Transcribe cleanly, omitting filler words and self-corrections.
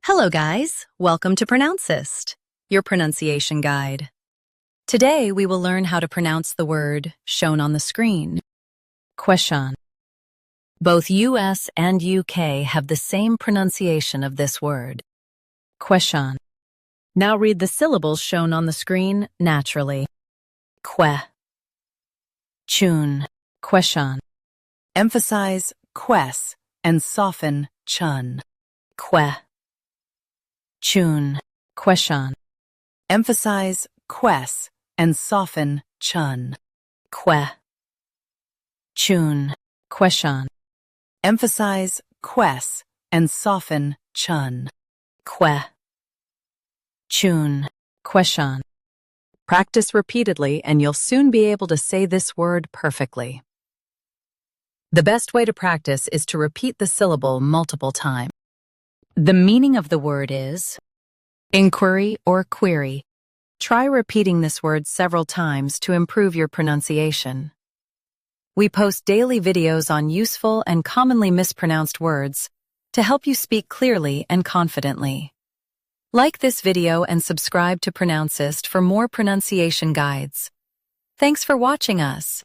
Hello guys, welcome to Pronouncist, your pronunciation guide. Today we will learn how to pronounce the word shown on the screen. Question. Both US and UK have the same pronunciation of this word. Question. Now read the syllables shown on the screen naturally. Que. Chun. Question. Emphasize ques and soften chun. Que. Chun. Question. Emphasize ques and soften chun. Que. Chun. Question. Emphasize ques and soften chun. Que. Chun. Question. Practice repeatedly and you'll soon be able to say this word perfectly. The best way to practice is to repeat the syllable multiple times. The meaning of the word is inquiry or query. Try repeating this word several times to improve your pronunciation. We post daily videos on useful and commonly mispronounced words to help you speak clearly and confidently. Like this video and subscribe to Pronouncist for more pronunciation guides. Thanks for watching us.